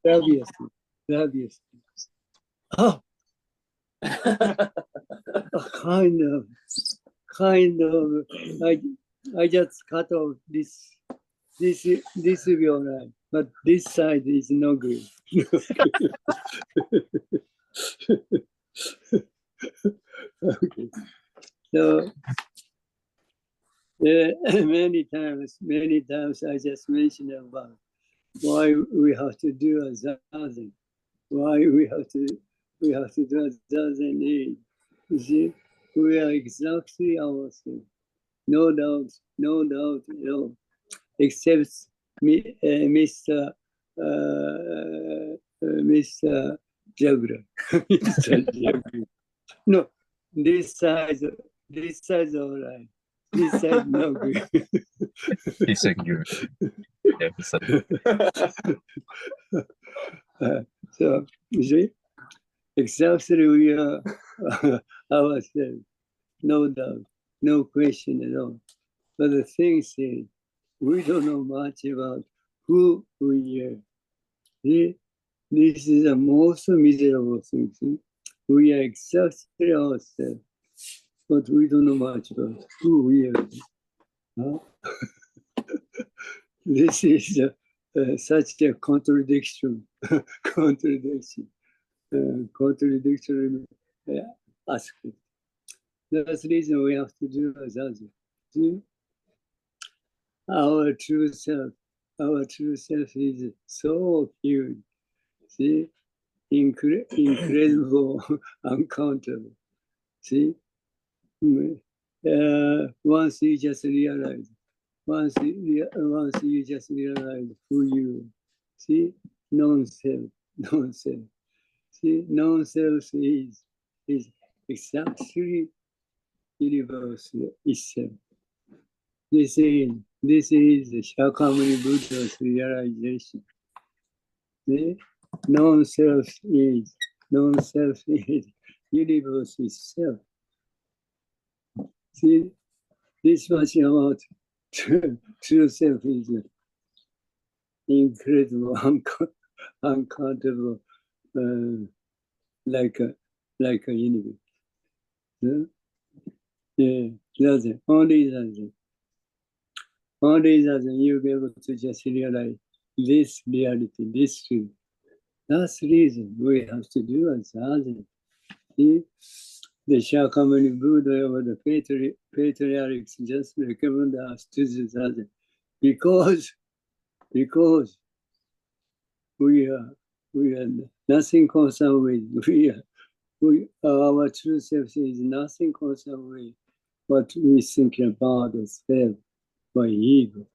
Obviously. Oh, kind of. I just cut off this. This will be all right, but this side is no good. Okay. So many times I just mentioned about why we have to do a zazen, why we have to do a zazen aid. You see, we are exactly ourselves, no doubt at all, except Mr. Mr. Juggler. Mr. Juggler. No, this side's all right. This side no good. He said good. Yeah, he said so you see, exactly we are ourselves, no doubt, no question at all. But the thing is, we don't know much about who we are. See? This is the most miserable thing. See? We are exactly ourselves, but we don't know much about who we are. Huh? This is such a contradiction, contradictory aspect. That's the reason we have to do as others. See? Our true self is so huge. See? Incredible, uncountable. See? Once you just realize who you, see, non-self. See, non-self is exactly universe itself. This is the Shakyamuni Buddha's realization. See, non-self is universe itself. See, this much about true self is incredible, uncountable, like a universe. Yeah, that's it. Only that. You'll be able to just realize this reality, this truth. That's the reason we have to do as others. See? The Shakyamuni Buddha or the patriarchs just recommend us to do that because we are nothing concerned with our true self is nothing concerned with what we think about ourselves by ego.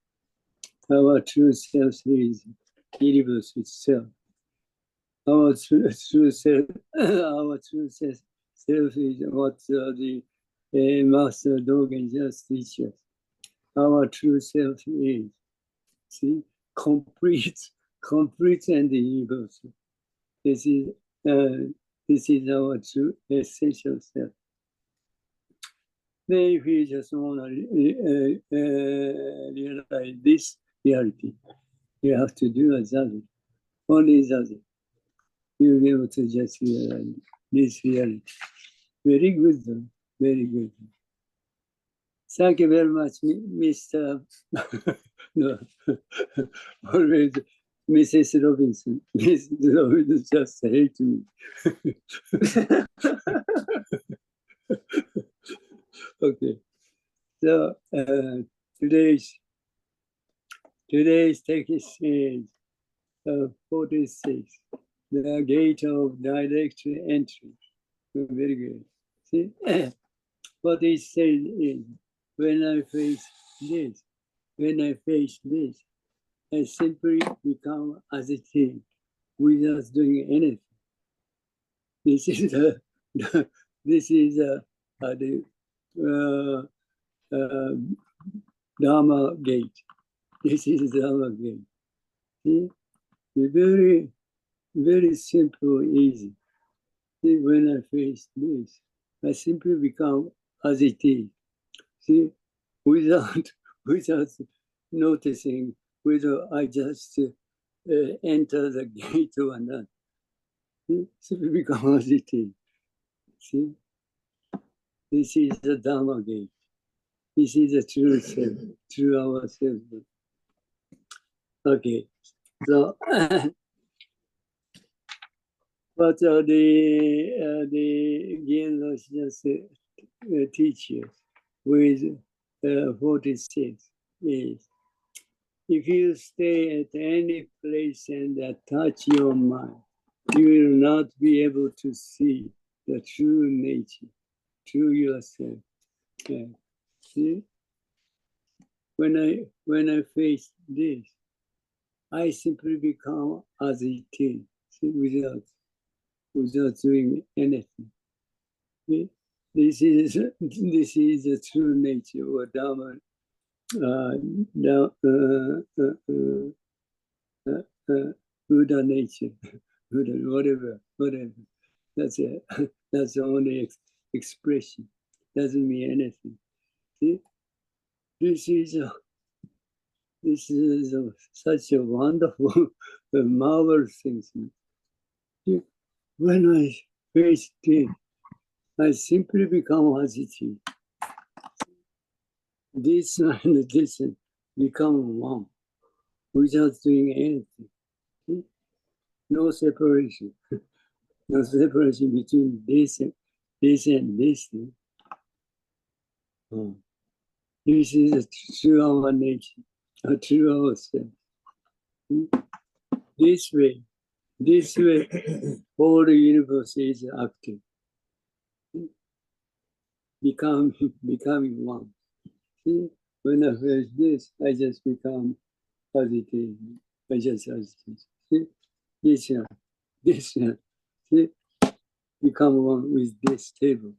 Our true self is universe itself. Our true self is what the Master Dogen just teaches us. Our true self is, see, complete and universal. This is our true essential self. Then if you just want to realize this reality, you have to do a zazen. Only zazen. You'll be able to just realize this reality. Very good, though. Very good. Thank you very much, Mr. No, always Mrs. Robinson. Mrs. Robinson just hates me. Okay. So today's text is 46. The gate of direct entry. Very good. See, what it says is, when I face this, I simply become as it is, without doing anything. This is the Dharma gate. This is Dharma gate. See, very, very simple, easy. See, when I face this, I simply become as it is. See, without noticing whether I just enter the gate or not. Simply become as it is. See? This is the Dharma gate. This is the true self, true ourselves. Okay, so what are the Jinen Roshi teachers with 46 is, if you stay at any place and attach your mind, you will not be able to see the true nature, true yourself. Yeah. See, when I face this, I simply become as it is, see, without doing anything. See? This is the true nature or Dharma, Buddha nature, Buddha, whatever. That's it. That's the only expression. Doesn't mean anything. See, this is such a wonderful, marvelous thing. See, when I face this, I simply become as it is. This and this become one without doing anything. See? No separation. No separation between this and this. This is a true our nature, a true ourself. This way, all the universe is active, becoming one. See? When I face this, I just become as it is. I just as it is. See? This one, see? Become one with this table,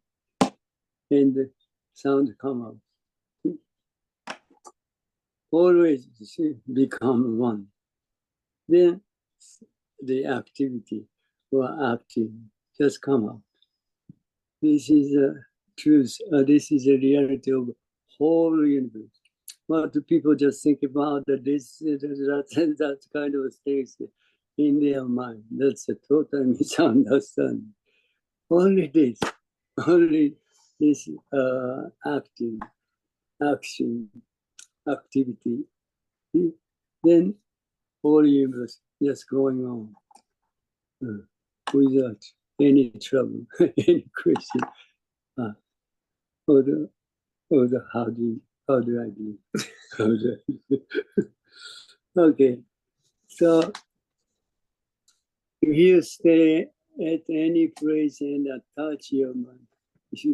and the sound come out. See? Always see, become one. Then the activity or acting just come out. This is a truth. This is a reality of whole universe. What do people just think about this, that kind of things in their mind? That's a total misunderstanding. Only this action, activity. Then whole universe just going on without any trouble, any question. Or the how do I do? Okay, so if you stay at any place and attach your mind, if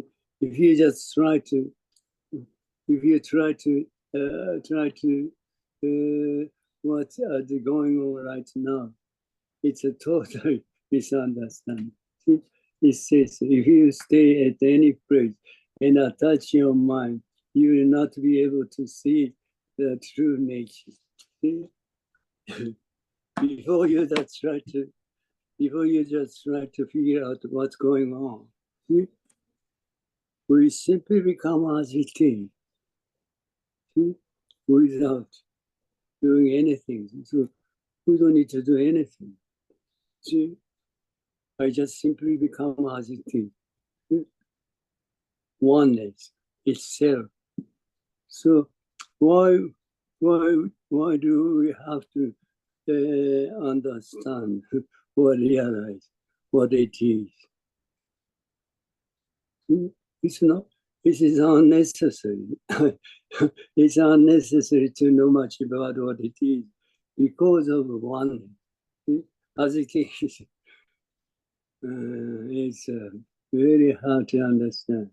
you just try to what's going on right now, it's a total misunderstanding. It says, if you stay at any place and attach your mind, you will not be able to see the true nature. See? Before you just try to figure out what's going on, see? We simply become as it is, see? Without doing anything. So we don't need to do anything. See? I just simply become as it is. See? Oneness itself. So why do we have to understand or realize what it is? It's not. It is unnecessary. It's unnecessary to know much about what it is because of oneness. As it is, it's very hard to understand.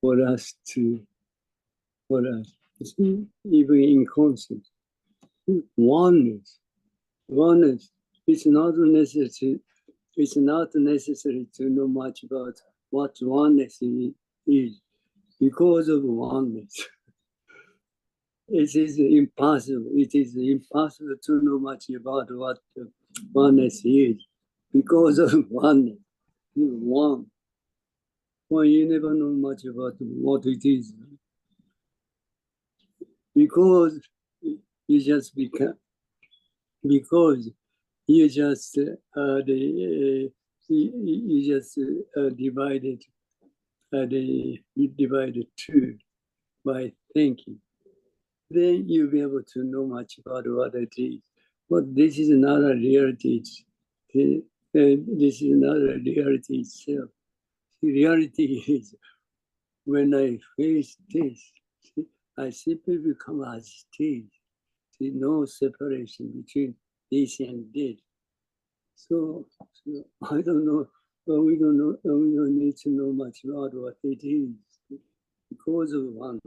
For us, even in concept, oneness. It's not necessary. It's not necessary to know much about what oneness is because of oneness. It is impossible. It is impossible to know much about what oneness is because of oneness. One. Well, you never know much about what it is. Because you just become, because you just divided two by thinking. Then you'll be able to know much about what it is. But this is not a reality. This is not a reality itself. The reality is when I face this, I simply become as it is. There's no separation between this and this. So I don't know. We don't know. We don't need to know much about what it is because of one.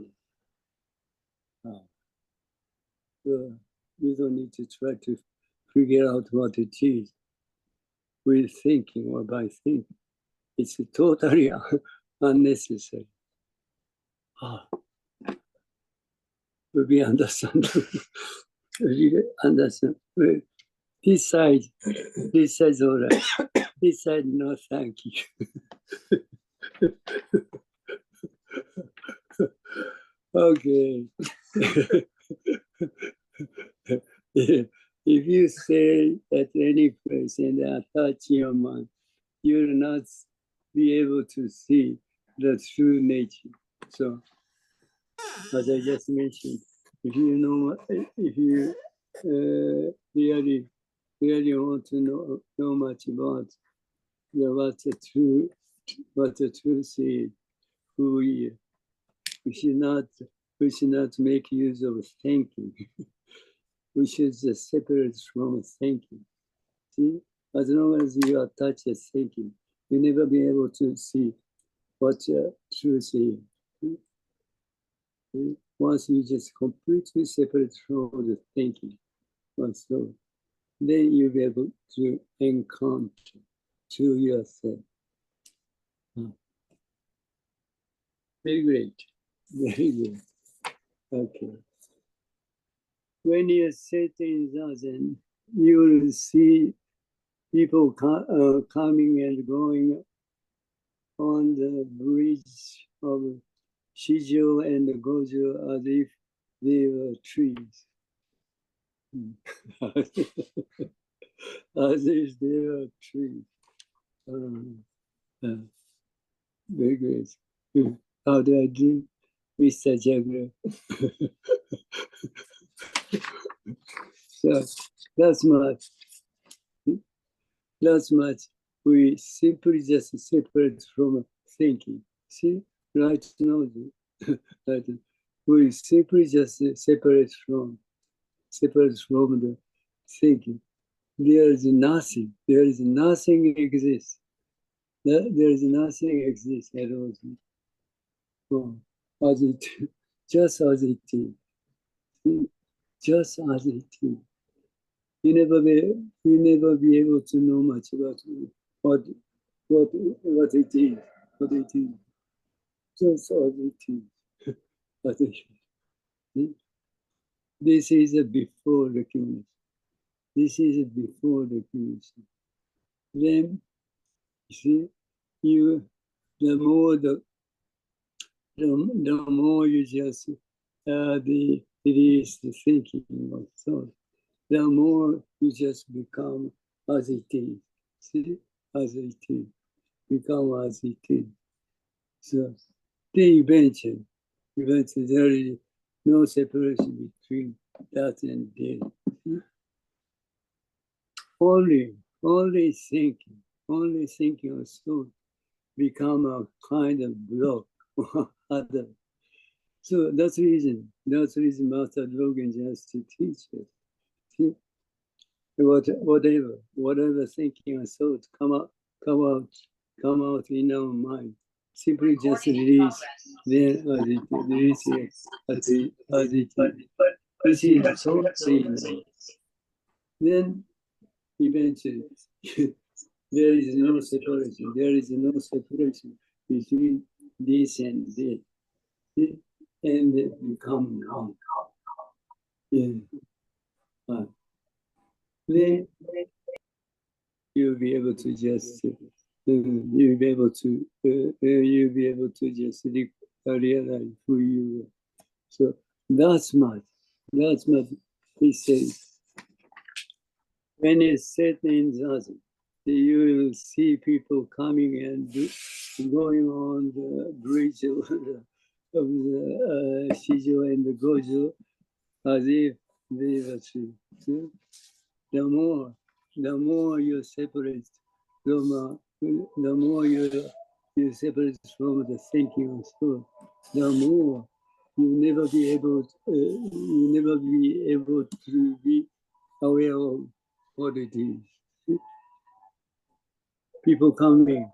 So we don't need to try to figure out what it is with thinking or by thinking. It's totally unnecessary. We understand. We understand. This side all right. This side, no, thank you. Okay. If you stay at any place and attach your mind, you will not be able to see the true nature. So, as I just mentioned, if you really want to know much about what the truth is, who we are, we should not make use of thinking. We should just separate from thinking. See, as long as you attach to thinking, you'll never be able to see what truth is. See? Once you just completely separate from the thinking, so then you'll be able to encounter to yourself. Very great. Very good. Okay. When you sit in Zazen, you will see people coming and going on the bridge of Shijo and Gojo as if they were trees. As if they were trees. Very great. How do I do, Mr. Juggler? So that's much. We simply just separate from thinking. See, right now, right? We simply just separate from the thinking. There is nothing. There is nothing exists. There is nothing exists at all. As it, just as it is. Just as it is. You never be able to know much about what it is. What it is. Just as it is. This is a before recognition. This is a before recognition. Then, you see, the more you just release the thinking of thought, the more you just become as it is. See, as it is. Become as it is. So, then eventually there is no separation between that and this. Only thinking of thought become a kind of block. So that's the reason Master Dogen just to teach us. See? Whatever thinking and thought come out in our mind. Simply just release, then release it as it is so clean. Then eventually there is no separation. There is no separation between this and this. And they become one. Yeah. Then you'll be able to just just realize who you are. So that's much he says, when it's set in zazen, you will see people coming and going on the bridge of the Shijo and the Gojo as if they were true. The more you separate, the more you separate from the thinking of soul, the more you never be able to be aware of what it is. People coming,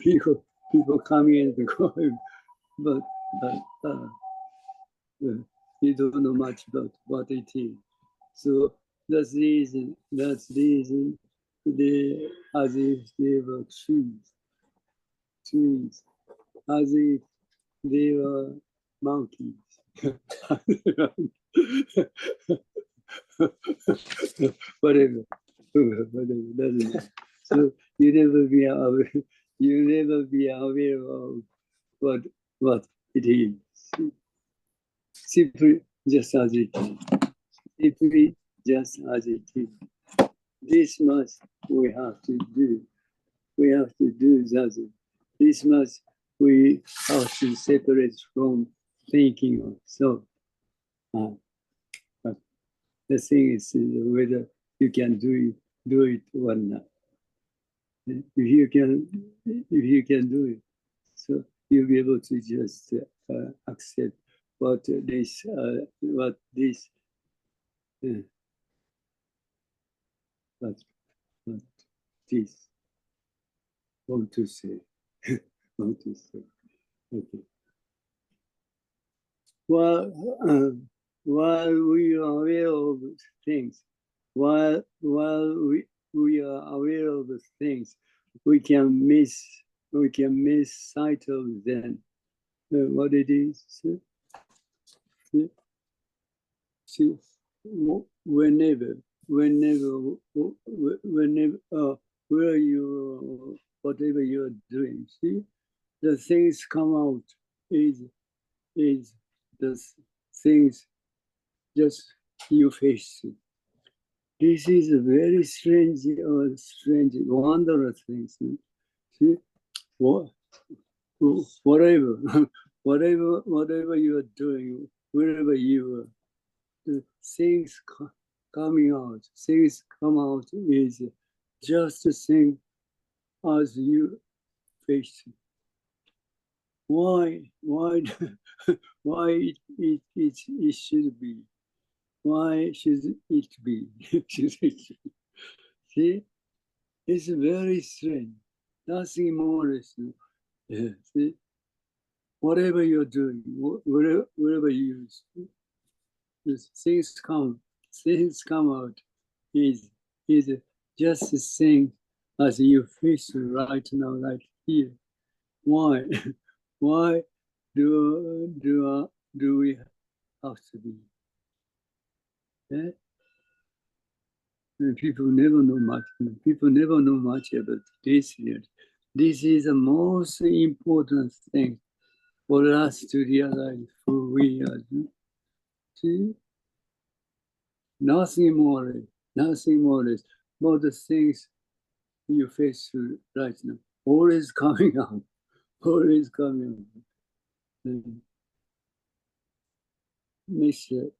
people coming and going, but you don't know much about what it is. So that's the reason, as if they were trees, as if they were monkeys. whatever, doesn't matter. So you never be aware of what it is. Simply just as it is. Simply just as it is. This much we have to do. We have to do that. This much we have to separate from thinking of. So, but the thing is whether you can do it or not. If you can do it, so you'll be able to just accept what this want to say. Okay. While we are aware of things, while we are aware of the things, we can miss sight of them. What it is. See, whenever, where you, whatever you are doing, see, the things come out is the things just you face. This is a very strange, wondrous thing. See, whatever you are doing, wherever you are, the things coming out, things come out is just the same as you face. Why it should be? Why should it be? See, it's very strange. Nothing more is. See, whatever you're doing, wherever you use, things come out is just the same as you face right now, like here. Why? Why do we have to be? And people never know much. People never know much about this yet. This is the most important thing for us to realize who we are. See? Nothing more is. But the things you face right now, always coming out. Mr.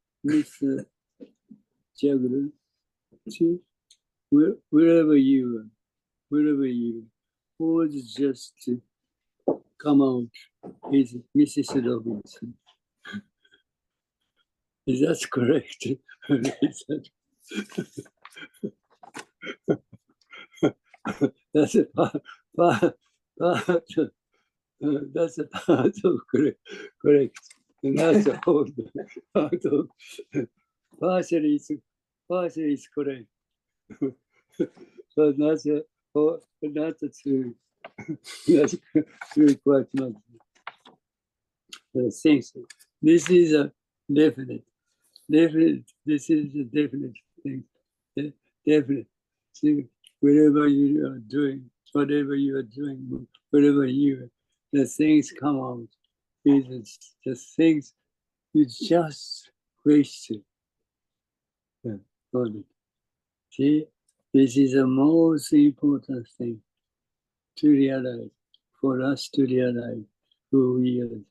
Juggler, see, wherever you are, always just come out is Mrs. Robinson. Is that correct? That's a part that's a part of correct. And that's a whole part of partially is correct. But that's true. That's true quite much. But things. This is a definite. This is a definite thing. Definite. See, whatever you are doing, wherever the things come out. Is the things you just question. Yeah, got it. See, this is the most important thing to realize, for us to realize who we are.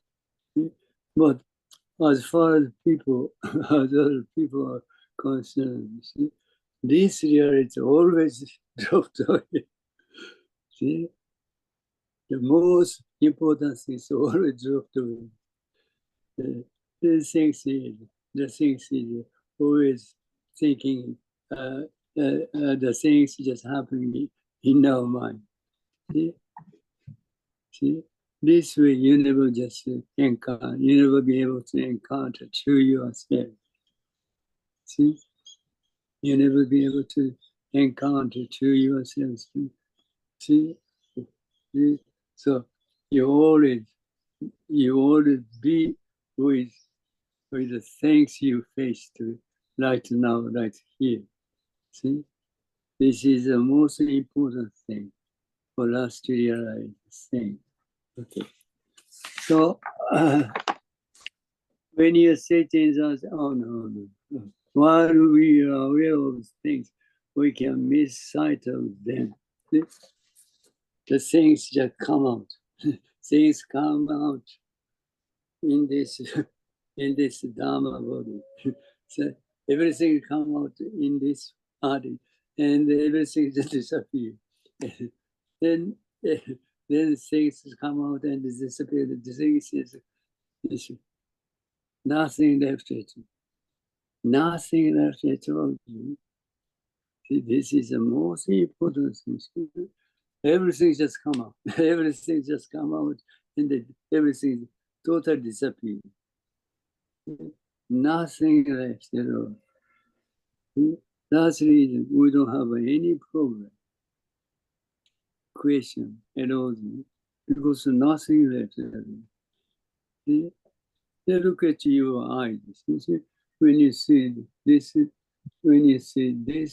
See? But as far as people, as other people are concerned, see, this reality always dropped away. See, the most important thing is always dropped away. The things is always thinking the things just happening in our mind. See? See? This way you never just encounter, you never be able to encounter true yourself. See? You never be able to encounter true yourself. See? See? So you always be with the things you face to right now, right here. See, this is the most important thing for us to realize. Thing. Okay. So when you say things, oh no. While we are aware of things, we can miss sight of them. See? The things just come out. Things come out in this Dharma body. So everything come out in this body, and everything just disappear. then then things come out and disappear. The things is nothing left at all. Nothing left at all. See, this is the most important thing. Everything just come out. Everything just come out, and everything totally disappear. Nothing left at all. That's the reason we don't have any problem, question at all, because nothing left at all. See? They look at your eyes. You see? When you see this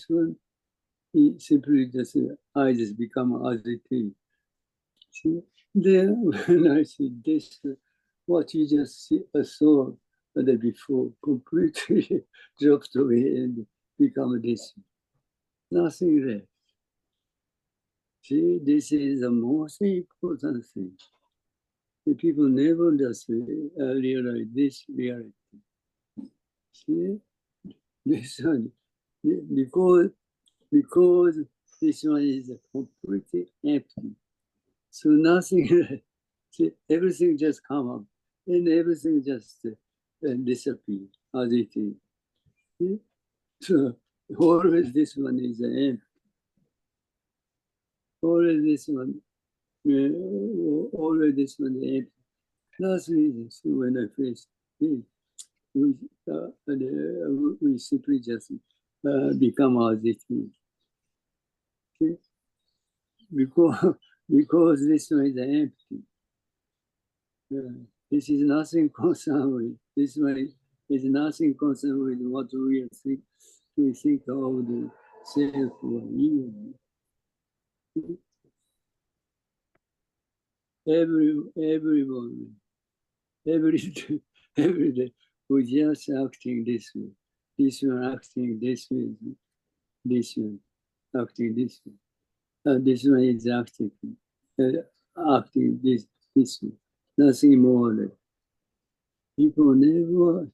one, it simply just eyes become as it is. See? Then when I see this, what you just saw the before completely dropped away and become this. Nothing left. See, this is the most important thing. The people never just realize this reality. See, this one, because this one is completely empty. So nothing, see, everything just come up and everything just disappear as it is. See? So always this one is empty. Always this one, always this one is empty. That's the reason. So when I face it, we simply just become as it is. Okay? Because this one is empty. This is nothing concerned with. This one is nothing concerned with what we think. We think of the self or you. Everyone, every day, we just acting this way. This one acting this way. This one acting this way. This one is acting this way. Nothing more. People never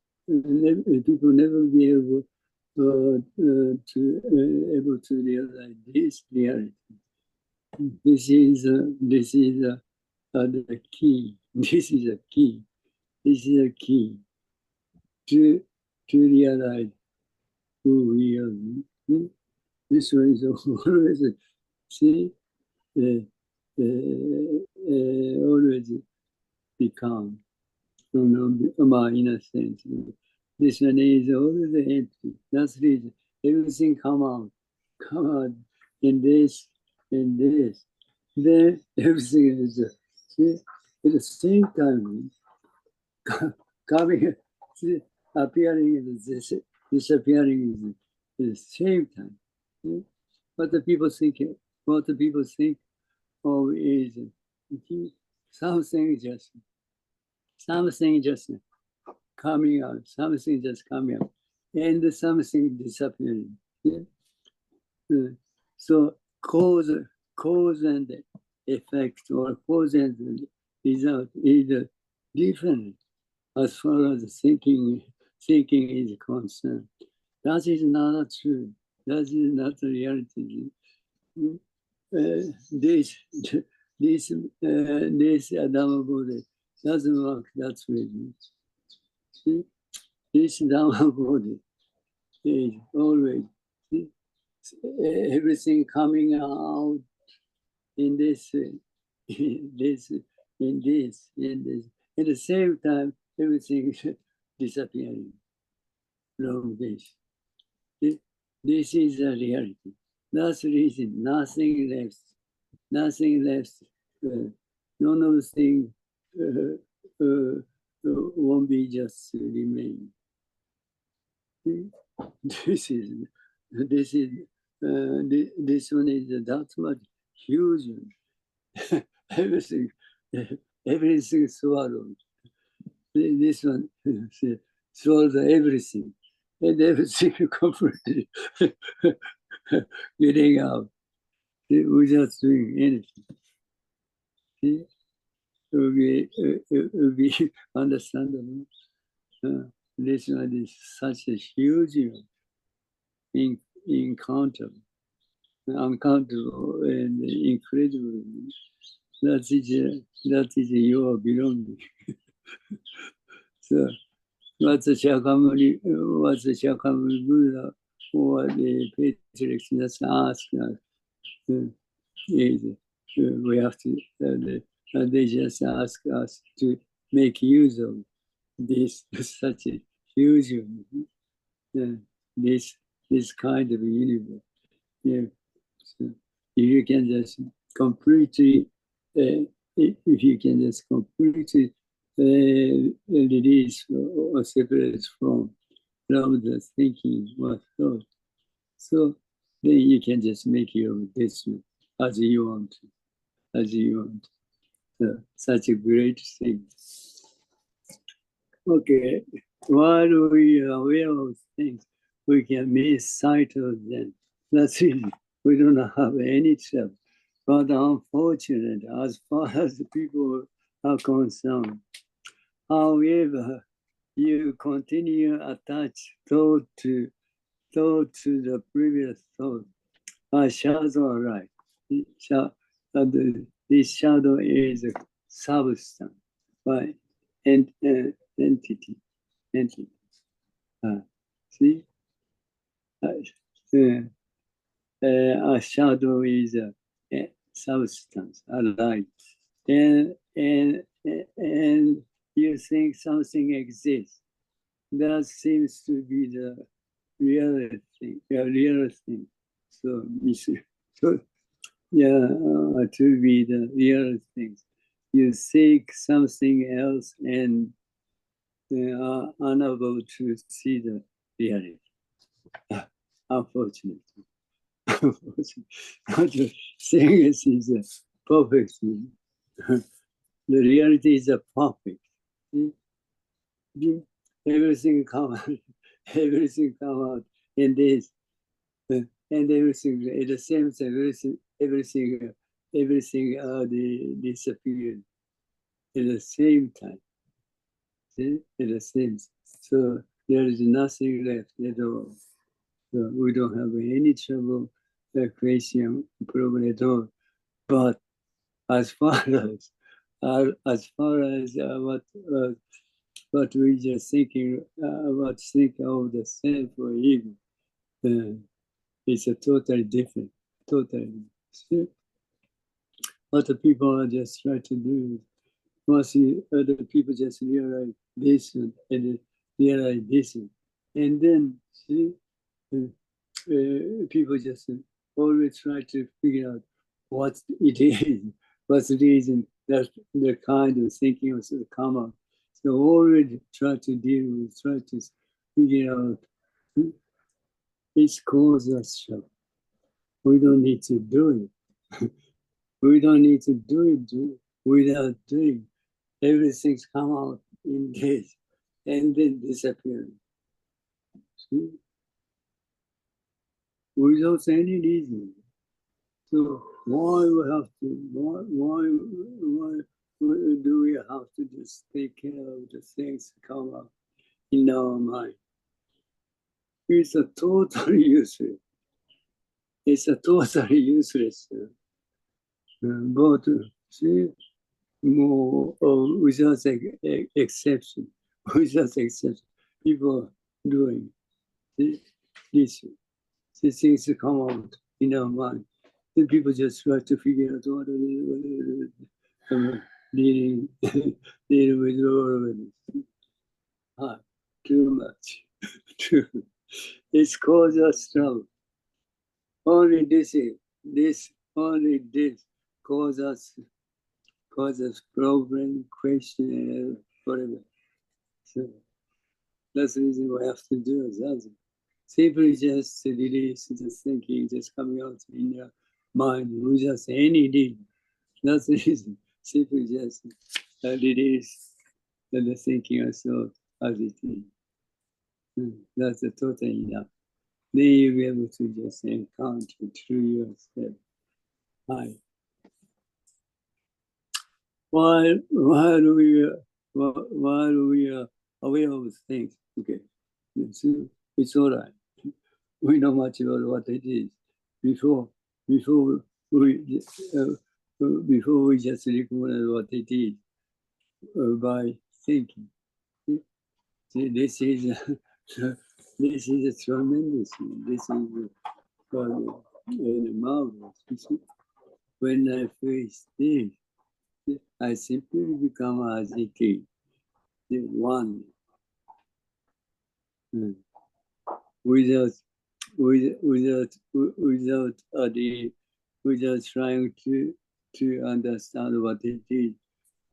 be able to realize this reality. This is the key. This is a key. This is a key to realize who we are. This one is always, see, always become, in a sense. This one is always empty. That's the reason. Everything come out, in this, then everything is, see, at the same time, coming, see, appearing is disappearing is at the same time. See? What the people think of is something just coming out, something just coming out. and something disappearing. Yeah? So cause and effect, or cause and result is different as far as thinking is concerned. That is not true. That is not the reality. This Dhamma body doesn't work that way. See? This Dhamma body is always, see, everything coming out in this, in this. At the same time, everything disappearing from this. This is the reality. That's the reason nothing left. Nothing left. None of the things won't be just remain. This one is that much huge. everything swallowed. This one swallows everything, and everything completely getting out without doing anything. See? It will be understandable. This one is such a huge encounter, uncountable and incredible. That is your belonging. So, what's the Shakyamuni Buddha or the patriarchs just ask us is we have to, they just ask us to make use of this such a huge this kind of universe. Yeah. So if you can just completely release or separate from the thinking or thought, so then you can just make your business as you want, So, such a great thing. Okay, while we are aware of things, we can miss sight of them. That's it. We don't have any trouble. But unfortunately, as far as the people are concerned, however, you continue attach thought to the previous thought. A shadow, right? This shadow is a substance, by entity. See, a shadow is a substance, a light, and you think something exists. That seems to be the real thing. So, to be the real things. You seek something else and are unable to see the reality. Unfortunately. The thing is a perfect thing. The reality is a perfect. Everything come out in this, and everything at the same time. Everything disappeared at the same time. See? At the same time. So there is nothing left at all. So we don't have any trouble, creation problem at all. But as far as what we just thinking about of the self or ego, it's a totally different. See? What the people are just trying to do is, once other people just realize this and realize this, and then see, people just always try to figure out what it is, what's the reason that the kind of thinking was come out. So already try to figure out its cause of trouble. We don't need to do it. We don't need to do it without doing. Everything's come out in this and then disappearing. See? Without any reason. So why do we have to just take care of the things that come up in our mind? It's a totally useless. It's a totally useless. But see, more without exception, without exception, people doing this. These things come out in our mind. Then people just try to figure out what dealing with all of it. Too much. It's caused us trouble. Only this causes problem, question, whatever. So that's the reason we have to do it. Simply just release the thinking just coming out in your mind without any need. That's the reason. Simply just release the thinking also as it is. That's totally enough. Then you'll be able to just encounter through yourself. Hi. While we are aware of things, okay, it's all right. We know much about what it is before we just recognize what it is by thinking. See, this is a tremendous thing. This is marvelous. When I face this, I simply become agitated, one, without trying to understand what it is.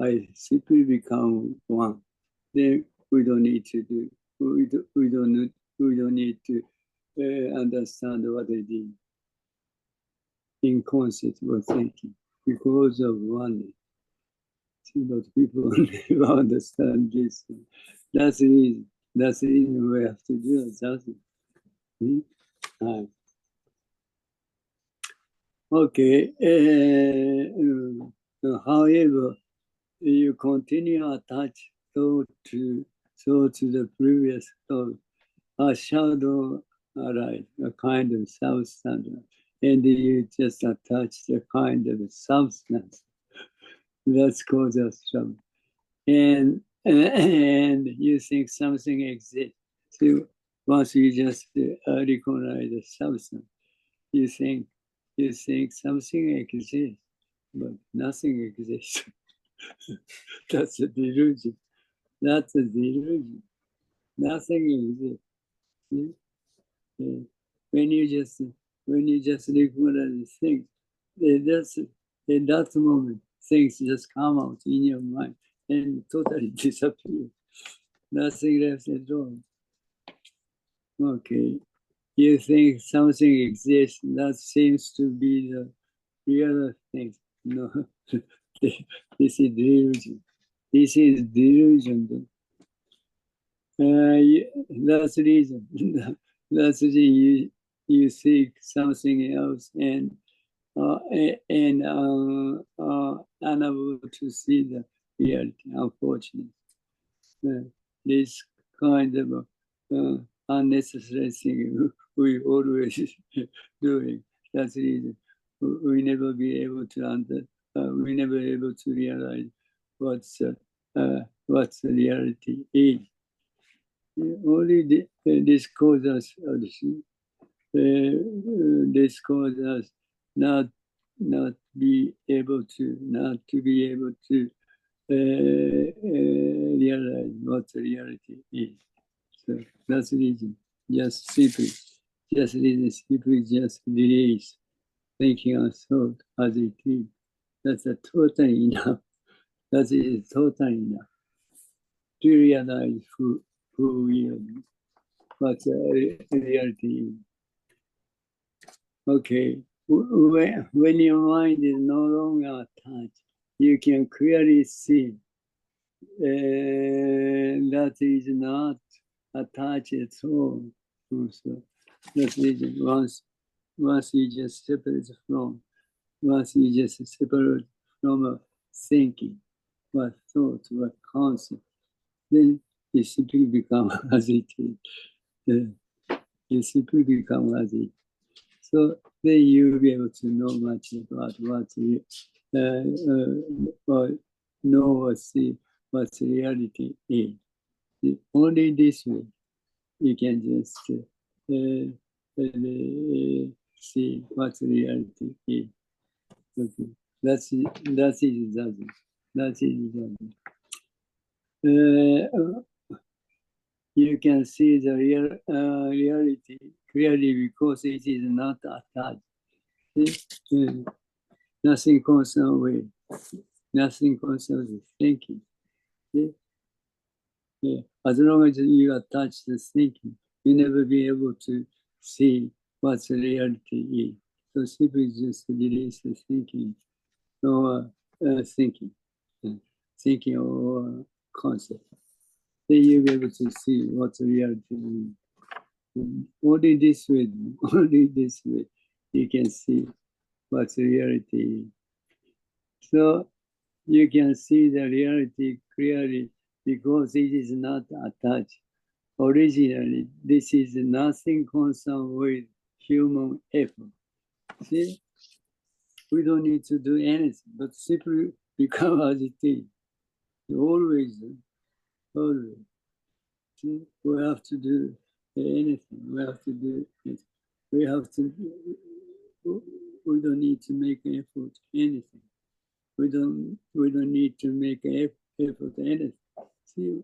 I simply become one. Then we don't need to do. We don't need to understand what it is in concept of thinking because of oneness. But people never understand this. That's the reason. That's the reason we have to do it. That's it. Okay. However, you continue attached to the previous thought. A shadow arise, a kind of substance, and you just attach the kind of substance. That's causes trouble. And you think something exists. So once you just recognize the substance, you think something exists, but nothing exists. That's a delusion. That's a delusion. Nothing exists. When you just recognize things, in that moment, things just come out in your mind and totally disappear. Nothing left at all. Okay. You think something exists, that seems to be the real thing. No, this is delusion. This is delusion. That's the reason. That's the reason you seek something else and unable to see the reality, unfortunately. This kind of unnecessary thing we always doing. That's the reason we never be able to we never able to realize what's the reality is. Only this causes not to be able to realize what the reality is. So that's the reason. Just simply release thinking and thought as it is. That's a totally enough. That is totally enough to realize who we are, what the reality is. Okay, when your mind is no longer attached, you can clearly see that is not attached at all. Also, that's reason once you just separate from, once you just separate from a thinking, what thought, what concept, then you simply become as it is. You simply become as it is. So then you'll be able to know much about what you or know or see what reality is. Only this way you can just see what reality is. Okay. That's it. That is Zazen. That is Zazen. You can see the reality clearly because it is not attached. Nothing concerned with, nothing concerned with thinking. As long as you attach the thinking, you never be able to see what the reality is. So simply just release the thinking or thinking or concept. Then you'll be able to see what the reality is. Only this way, you can see what the reality is. So you can see the reality clearly because it is not attached. Originally, this is nothing concerned with human effort. See, we don't need to do anything, but simply become as it is. Always. See, we have to do anything. We have to do it. We don't need to make effort anything. We don't need to make effort anything. See,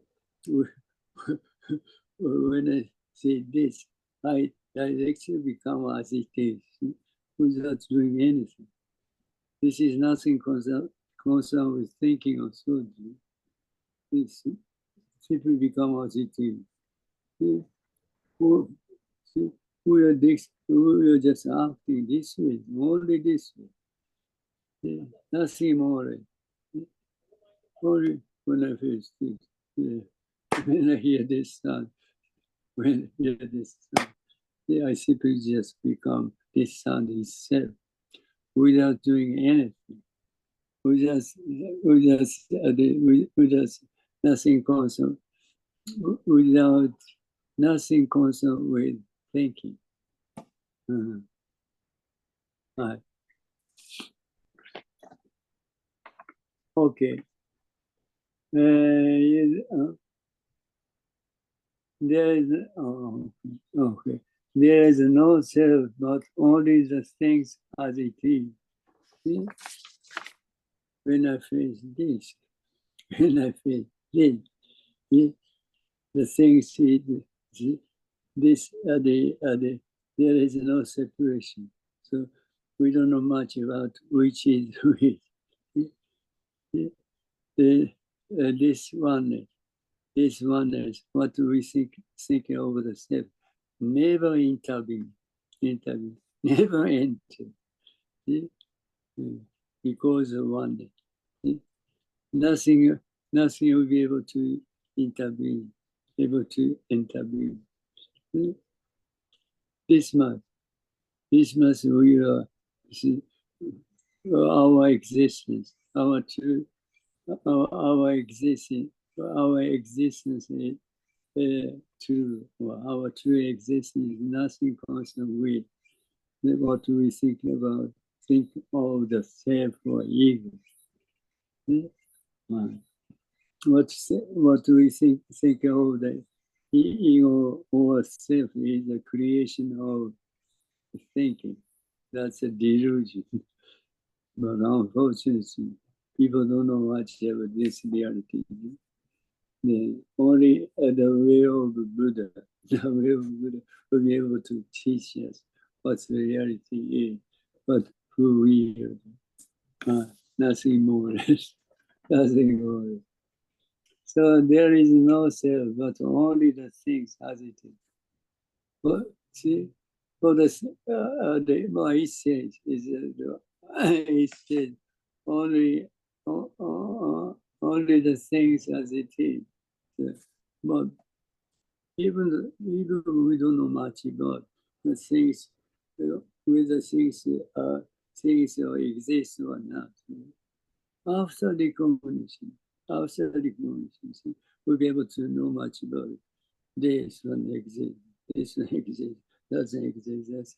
when I say this, I actually become as it is without doing anything. This is nothing concerned with thinking or thought. It's simply become as it is. See, we are just acting this way, only this way. Nothing more. Only when I feel this, when I hear this sound, I simply just become this sound itself without doing anything. We just nothing concerned, without nothing concerned with thinking. Right. Okay. There is okay. There is no self, but only the things as it is. See? When I face this, when I face this, the things this there is no separation. So we don't know much about which is which. This oneness, what do we think over the step? Never intervene, never enter. Because of oneness. Nothing will be able to intervene. This much we are our existence, our existence is true. Our true existence is nothing constant with what we think about. Think of the self or ego. What do we think of the ego or self is a creation of thinking. That's a delusion. But unfortunately, people don't know much about this reality. Only the way of Buddha, will be able to teach us what the reality is, but who we are. Nothing more. Nothing more. So there is no self, but only the things as it is. But see, for it says it says only the things as it is. But even we don't know much about the things, whether things exist or not. After recognition, we'll be able to know much about it. This one exists, this one exists, doesn't exist,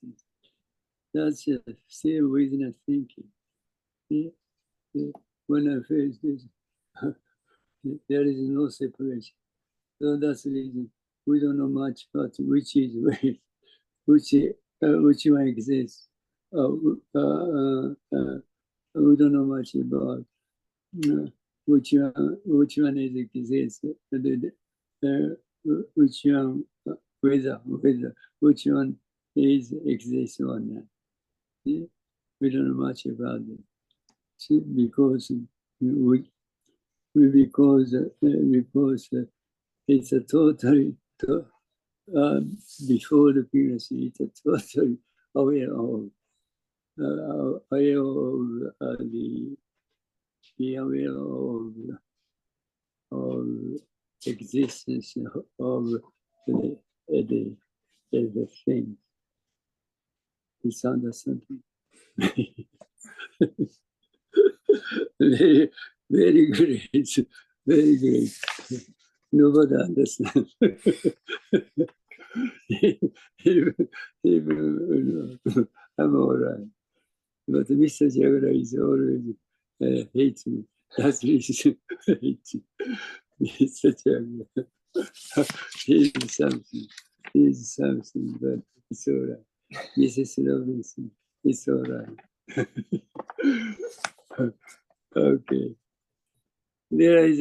that's still within thinking. When I face this, there is no separation. So that's the reason we don't know much about which is which one exists. We don't know much about which one is exists. Which one, whether which one is exists or not. We don't know much about it. See, because it's a totally before the previous, it's a totally aware of existence of the thing. It's under something. Very, very great. Very great. Nobody understands. Even, I'm all right. But Mr. Jagara is always hates me. That's the reason I hate you. Mr. Jagara. He's something, but it's all right. Mrs. Robinson, it's all right. Okay. There is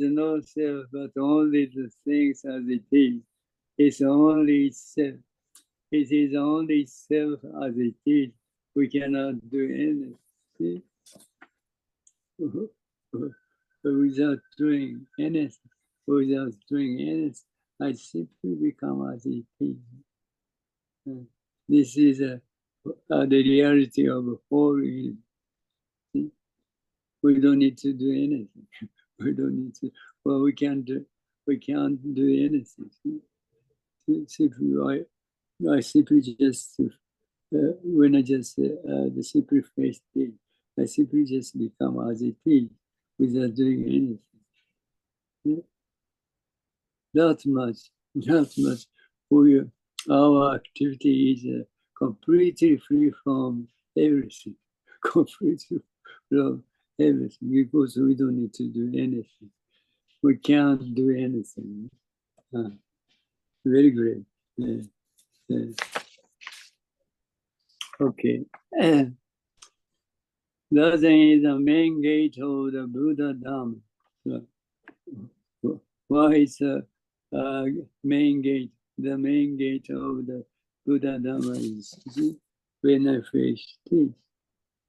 no self, but only the things as it is. It's only self. It is only self as it is. We cannot do anything. Without doing anything, I simply become as it is. This is the reality of the whole. We don't need to do anything. We don't need to. Well, we can't do anything. Simply, I simply just when I just the simply face it, I simply just become as it is without doing anything. Yeah? That much. Our activity is completely free from everything. Completely from everything, because we don't need to do anything. We can't do anything. Very great. Yeah. Okay. That is the main gate of the Buddha Dharma. Why is the main gate? The main gate of the Buddha Dharma is when I face this,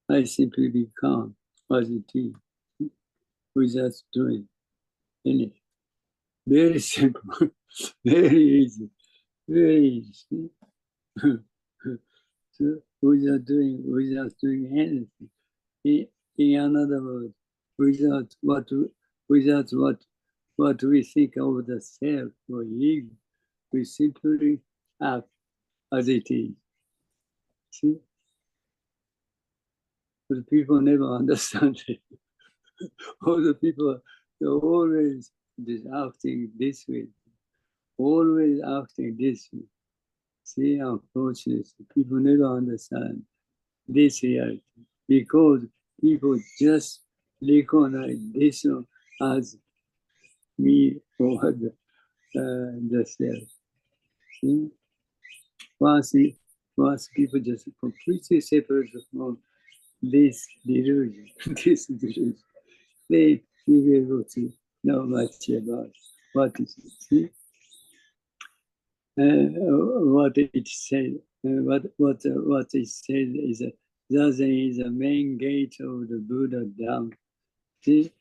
I simply become as it is without doing anything. Very simple, very easy, very easy. So without doing anything. In another word, without what we think of the self or ego, we simply act as it is. See? But people never understand it. All the people are always acting this way, always acting this way. See, unfortunately, people never understand this reality because people just recognize this as me or the self. See? Once people just completely separate from this delusion, they will be able to know much about what is it. See? What it says, what it says is Zazen is the main gate of the Buddha Dharma. See,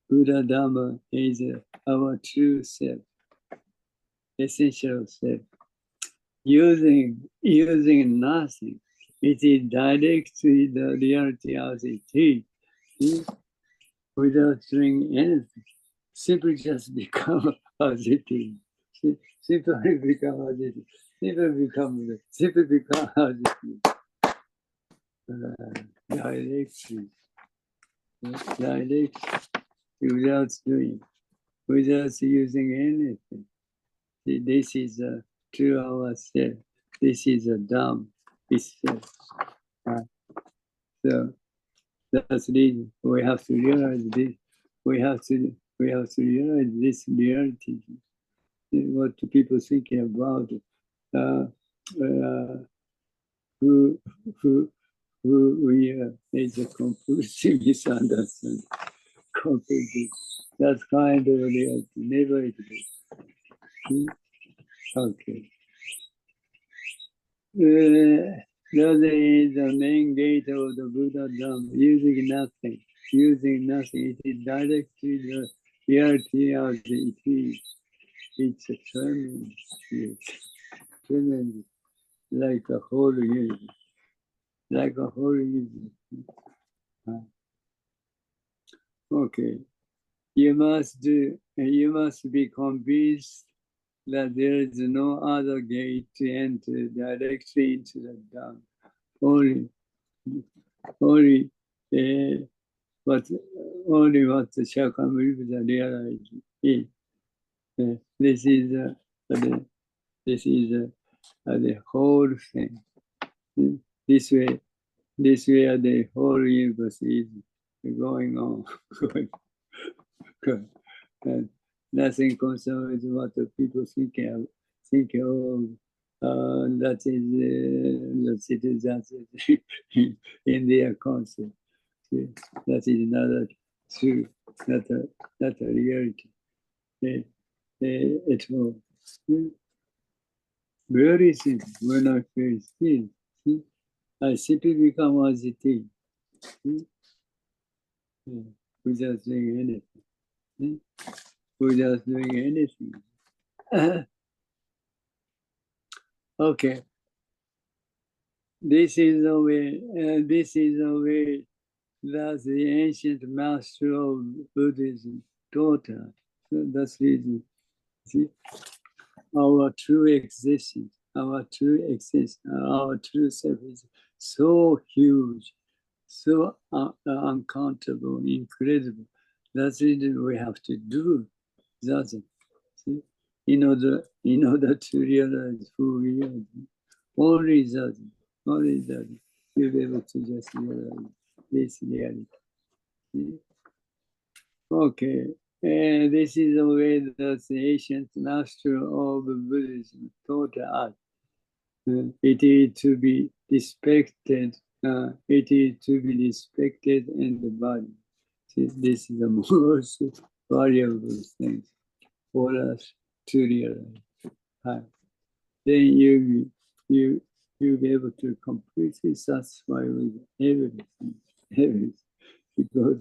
Buddha Dharma is our true self, essential self. Using nothing, it is directly the reality as it is. See? Without doing anything, simply just become as it is. Simply become as it is. Simply become as it is. Direct, without doing, without using anything. See, this is a true ourself. This is a Dhamma itself. So that's the reason we have to realize this. We have to realize this reality. What people thinking about who we are is a completely misunderstanding. Completely. That's kind of reality. Never it is. Okay. That is the main gate of the Buddha Dhamma, using nothing. It is directly the reality as it is. It's a tremendous, like a whole universe. Okay. You must be convinced that there is no other gate to enter directly into the Dhamma. Only what the Shakyamuni realized is. This is the whole thing. This way the whole universe is going on. And nothing concerns what the people think of. That is in their concept. That is not true, not a reality at all. Very simple. When I feel still, I simply become as it is, without doing anything. Without doing anything. Okay. This is the way that the ancient master of Buddhism taught us. So that's the reason. See, our true existence, our true self is so huge, so uncountable, incredible. That's the reason we have to do that. See, in order to realize who we are. Only that, you'll be able to just realize this reality. Okay, and this is the way that the ancient master of Buddhism taught us. It is to be respected. It is to be respected in the body. This is the most valuable thing for us to realize. Then you'll be able to completely satisfy with everything, because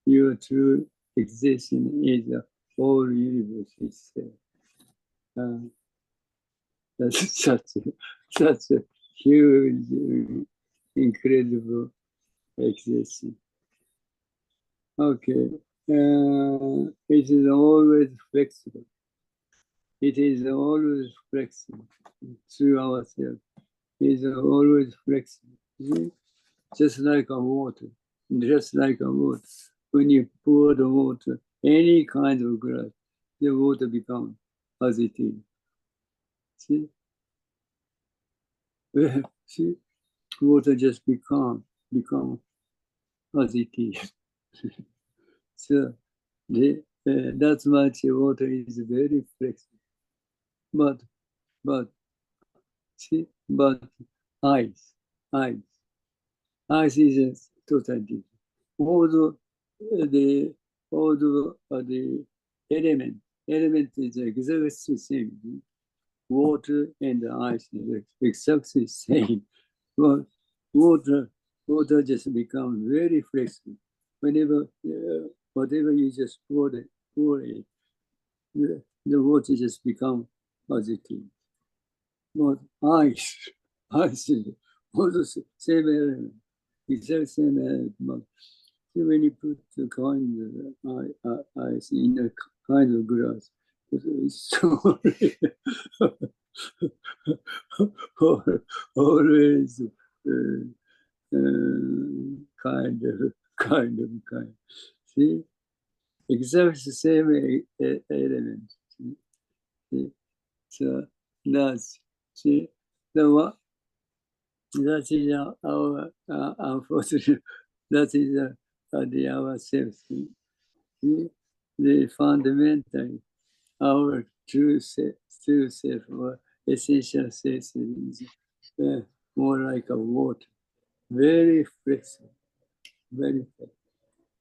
your true existence is the whole universe itself. That's such a huge, incredible existence. Okay, it is always flexible. It is always flexible through ourselves. It is always flexible. See? Just like a water. When you pour the water, any kind of glass, the water becomes as it is. See? See? Water just become as it is. So that's much water is very flexible. But ice is a totally different. Although the element is exactly the same. Water and ice is exactly the same. But water just becomes very flexible. Whatever you just pour it, the water just becomes positive. But ice is also same element, exact same element. But when you put the kind of ice in a kind of glass, sorry. Always kind of. See, exactly the same element. See? So that's, see, the that is our unfortunate. That is the ourselves. See? The fundamental, our true self or essential self is more like a water, very flexible, very flexible.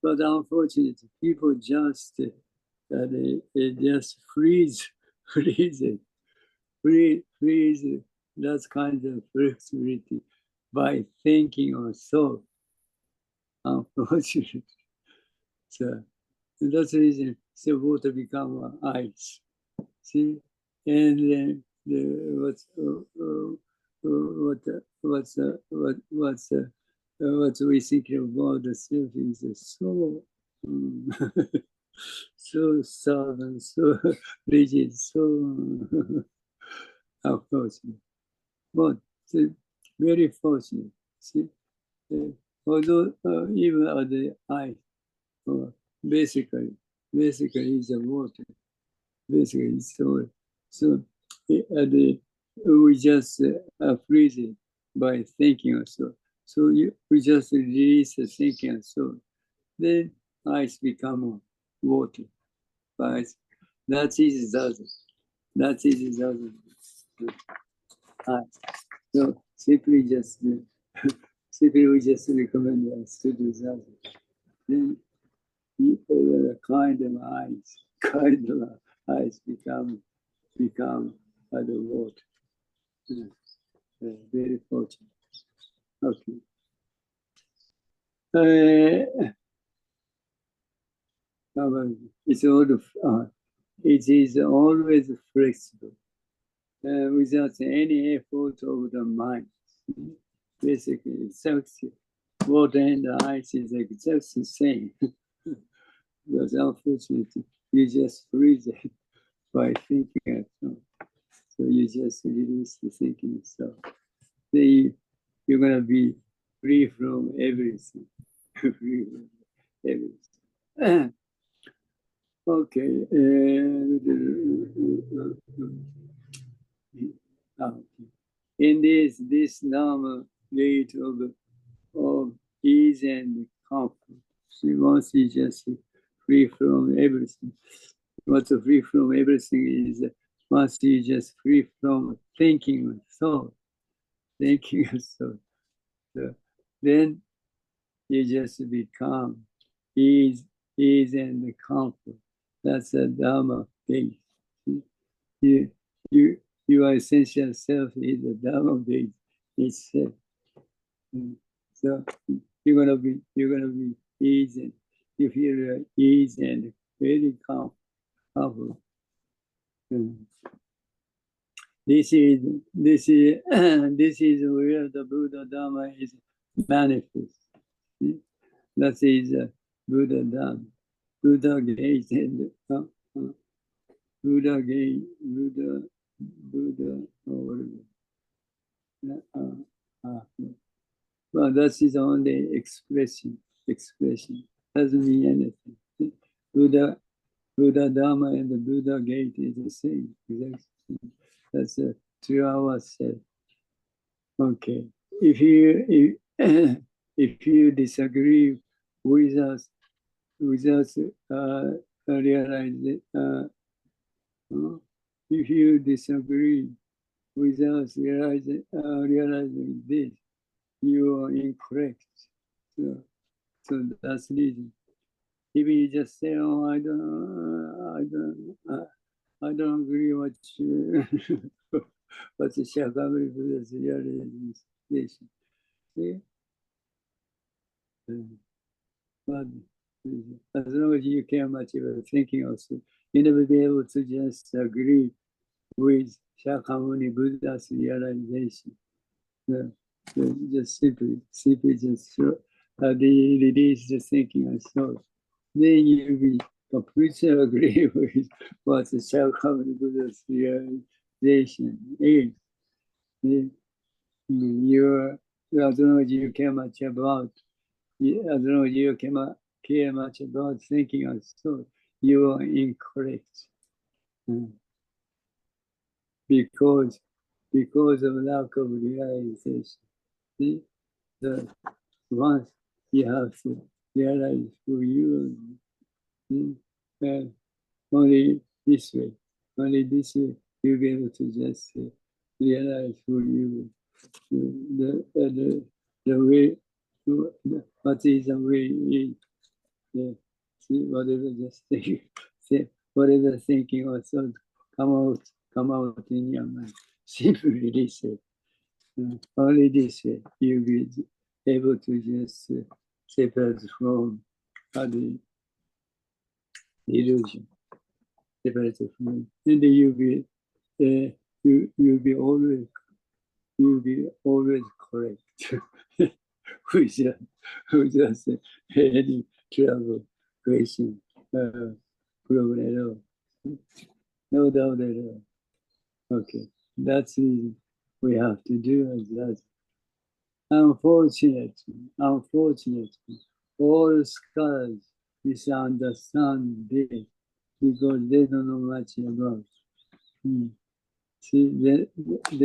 But unfortunately, people just they just freeze it, freeze that kind of flexibility by thinking or thought. Unfortunately, so that's the reason the water become ice. See, and then what we think about the self is so so stubborn, so rigid, so unfortunate. But very fortunate. See, although even at the eye, basically is a water. Basically, so we just freeze it by thinking or so. So we just release the thinking and so then ice become water. But that is doesn't. That is doesn't. So simply we just recommend us to do that. Then kind of eyes become underwater. Very fortunate. Okay. It is always flexible without any effort of the mind. Basically, exactly water and ice is exactly the same. Because unfortunately, you just freeze it by thinking at all. So you just release the thinking itself. Then you're going to be free from everything. Free from everything. Okay. In this normal state of ease and comfort, once you just free from everything. What's free from everything is once you just free from thinking thought, so then you just become ease and comfort. That's a Dharma base. Your essential self is the Dharma base itself. So you're gonna be easy. You feel ease and very comfortable. This is where the Buddha Dharma is manifest. That is Buddha Dharma, Buddha gate and Buddha gate, Buddha or well, that is only expression. Doesn't mean anything. Buddha Dharma and the Buddha gate is the same. Exactly. That's a 2 hour set. Okay. If you disagree with us realizing if you disagree with us realizing this, you are incorrect. So that's the reason. If you just say, "Oh, I don't agree with what the Shakyamuni Buddha's realization." See, but as long as you care much about thinking, also, you never be able to just agree with Shakyamuni Buddha's realization. So just simply just release the thinking and thought. Then completely agree with what the Shakyamuni Buddha's realization is. You, as long as you care much about, as long as you care much about thinking and thought, you are incorrect. Because of lack of realization. See? The once you have to realize who you are, only this way, you'll be able to just realize who you are. The way, what is the way is. See, whatever just thinking, whatever thinking or thought come out in your mind. Simply this way. Only this way you'll be able to just separate from the illusion. Separate from it. And you'll be always correct. without any trouble, question, problem at all. No doubt at all. Okay, that's easy. We have to do as that. Unfortunately, all scholars misunderstand this because they don't know much about. See, they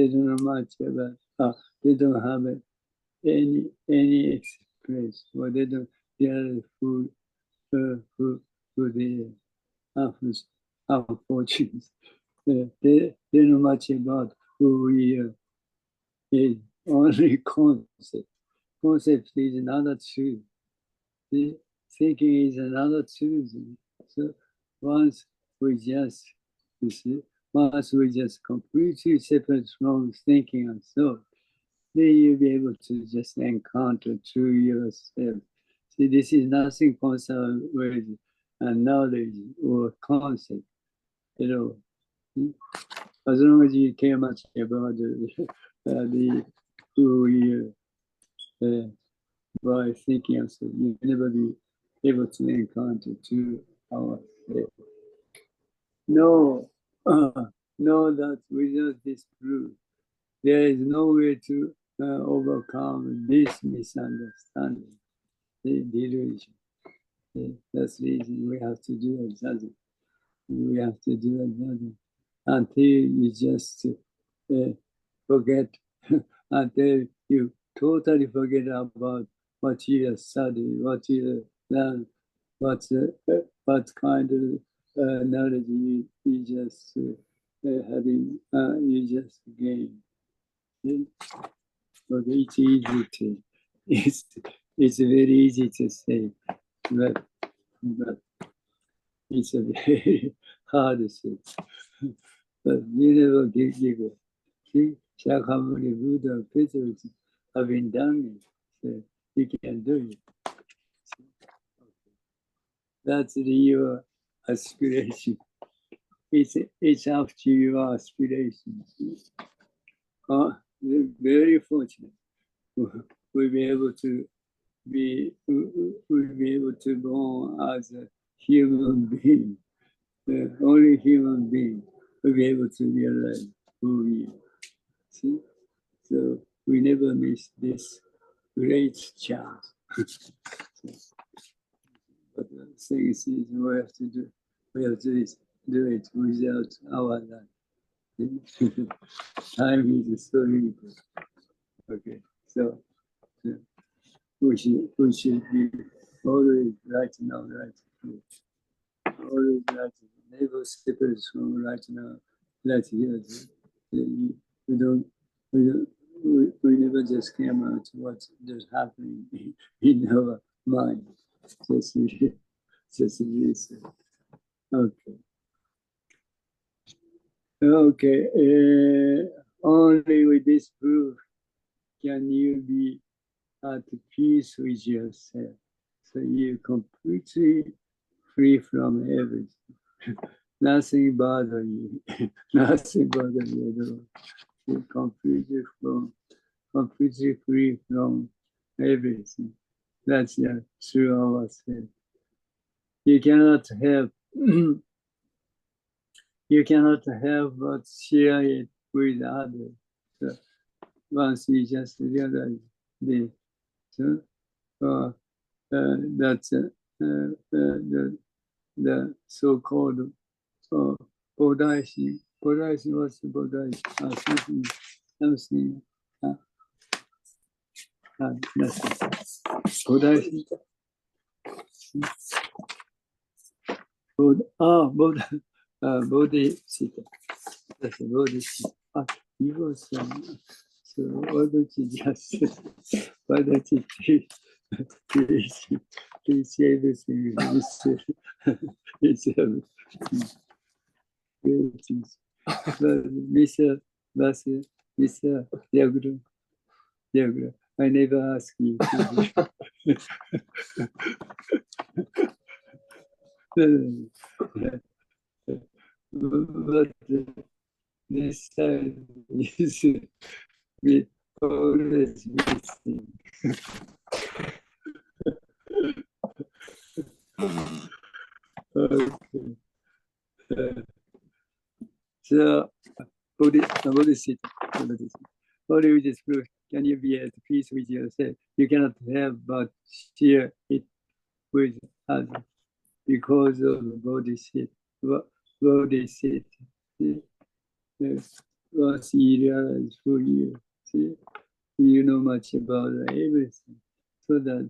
don't know much about. They don't have any experience, or they don't realize who they are. Unfortunately, they know much about who we are. Is only concept. Concept is another truth. The thinking is another truth. So once we just completely separate from thinking and thought, then you'll be able to just encounter through yourself. See, this is nothing concerned with knowledge or concept at all. As long as you care much about the who you by thinking of so you never be able to encounter to ourselves. No, that without this proof, there is no way to overcome this misunderstanding, the delusion. That's the reason we have to do exactly. We have to do exactly until you just forget, until you totally forget about what you have studied, what you have learned, what kind of knowledge you just having, you just gain. But it's easy to, it's very easy to say, but it's a very hard to say. But you never give it. See, Shakyamuni Buddha Peters have been done it. So you can do it. That's your aspiration. It's up to your aspiration. Very fortunate. We'll be able to born as a human being. The only human being will be able to realize who we are. See? So we never miss this great chance. But the thing is, we have to do it without our life. Time is so limited. Okay, so we should be always right now, always right. Never separate from right now, right here. We never just came out what's just happening in our mind. Just listen. Okay. Only with this proof can you be at peace with yourself. So you're completely free from everything. Nothing bothers you. Nothing bothers you at all. You're completely free from everything. That's true ourselves. You cannot help you cannot help but share it with others. So once you just realize this, that's the so-called Bodaishi. Bodaishi was Bodaishi. Something. Bodaishi. Bodhisattva. That's Bodhisattva. He was so why don't you just why don't you please say everything it's Mr. Diagram, I never ask you but this time is we always missing. Okay. So, Bodhi which is proof, can you be at peace with yourself? You cannot have but share it with others because of Bodhisattva. Once you realize who you see, you know much about everything. So that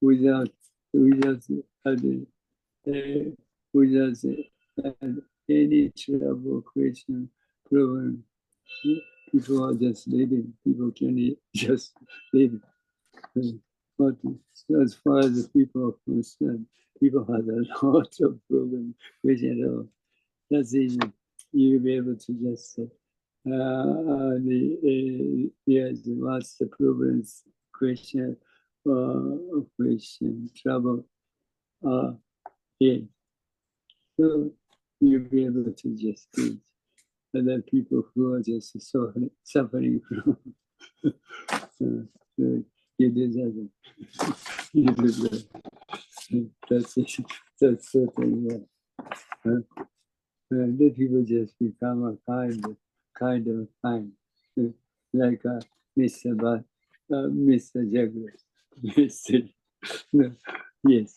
without any trouble, question, problem, people are just living. People can just live. But as far as the people are concerned, people have a lot of problems, which that's easy. You'll be able to just say, yes, what's the problems, question, trouble, yeah. So you'll be able to just teach other people who are just suffering from. So you deserve it. You deserve it. That's it. That's certainly the people just become a kind of kind, like Mr. Jaguar. No, yes.